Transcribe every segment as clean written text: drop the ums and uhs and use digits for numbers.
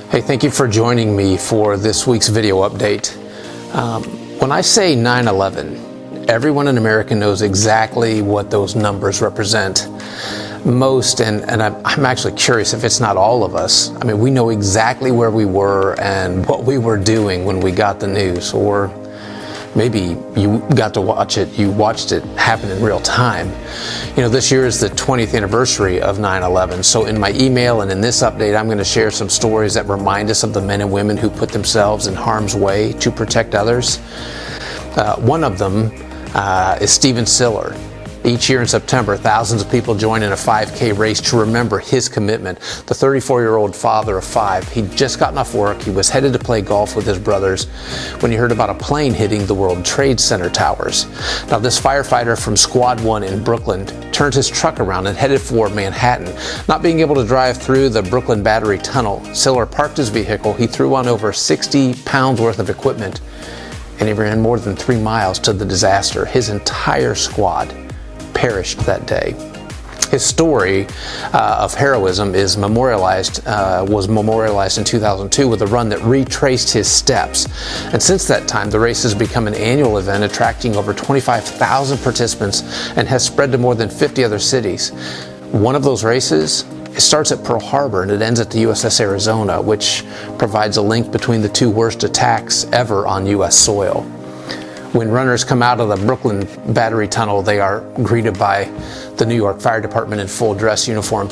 Hey, thank you for joining me for this week's video update. When I say 9/11, everyone in America knows exactly what those numbers represent. Most, and I'm actually curious if it's not all of us. I mean, we know exactly where we were and what we were doing when we got the news, or maybe you got to watch it, you watched it happen in real time. You know, this year is the 20th anniversary of 9/11, so in my email and in this update, I'm going to share some stories that remind us of the men and women who put themselves in harm's way to protect others. One of them is Stephen Siller. Each year in September, thousands of people join in a 5K race to remember his commitment. The 34-year-old father of five, he'd just gotten off work. He was headed to play golf with his brothers when he heard about a plane hitting the World Trade Center towers. Now, this firefighter from Squad 1 in Brooklyn turned his truck around and headed for Manhattan. Not being able to drive through the Brooklyn Battery Tunnel, Siller parked his vehicle. He threw on over 60 pounds worth of equipment, and he ran more than 3 miles to the disaster. His entire squad perished that day. His story of heroism was memorialized in 2002 with a run that retraced his steps. And since that time, the race has become an annual event attracting over 25,000 participants and has spread to more than 50 other cities. One of those races, it starts at Pearl Harbor and it ends at the USS Arizona, which provides a link between the two worst attacks ever on U.S. soil. When runners come out of the Brooklyn Battery Tunnel, they are greeted by the New York Fire Department in full dress uniform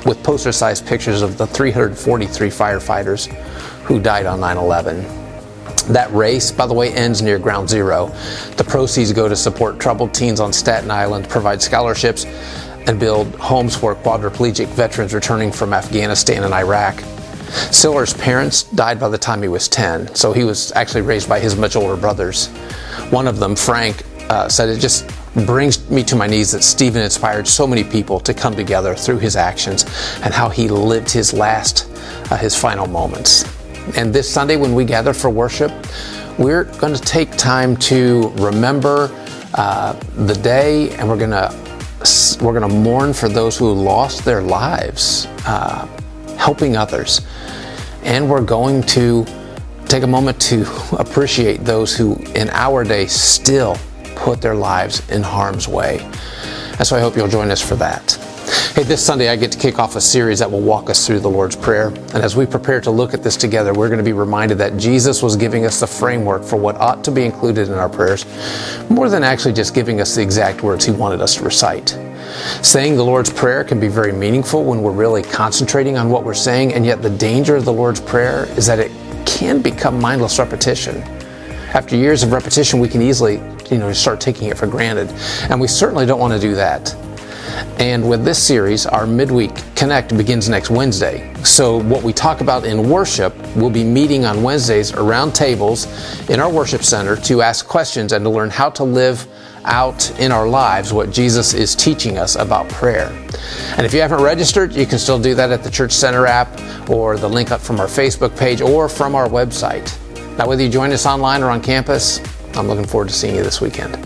with poster-sized pictures of the 343 firefighters who died on 9/11. That race, by the way, ends near Ground Zero. The proceeds go to support troubled teens on Staten Island, provide scholarships, and build homes for quadriplegic veterans returning from Afghanistan and Iraq. Siller's parents died by the time he was 10, so he was actually raised by his much older brothers. One of them, Frank, said, "It just brings me to my knees that Stephen inspired so many people to come together through his actions and how he lived his final moments." And this Sunday when we gather for worship, we're going to take time to remember the day, and we're going to mourn for those who lost their lives helping others. And we're going to take a moment to appreciate those who in our day still put their lives in harm's way. And so I hope you'll join us for that. Hey, this Sunday I get to kick off a series that will walk us through the Lord's Prayer. And as we prepare to look at this together, we're going to be reminded that Jesus was giving us the framework for what ought to be included in our prayers, more than actually just giving us the exact words he wanted us to recite. Saying the Lord's Prayer can be very meaningful when we're really concentrating on what we're saying, and yet the danger of the Lord's Prayer is that it can become mindless repetition. After years of repetition, we can easily, start taking it for granted, and we certainly don't want to do that. And with this series, our Midweek Connect begins next Wednesday. So what we talk about in worship, we'll be meeting on Wednesdays around tables in our worship center to ask questions and to learn how to live out in our lives what Jesus is teaching us about prayer. And if you haven't registered, you can still do that at the Church Center app or the link up from our Facebook page or from our website. Now, whether you join us online or on campus, I'm looking forward to seeing you this weekend.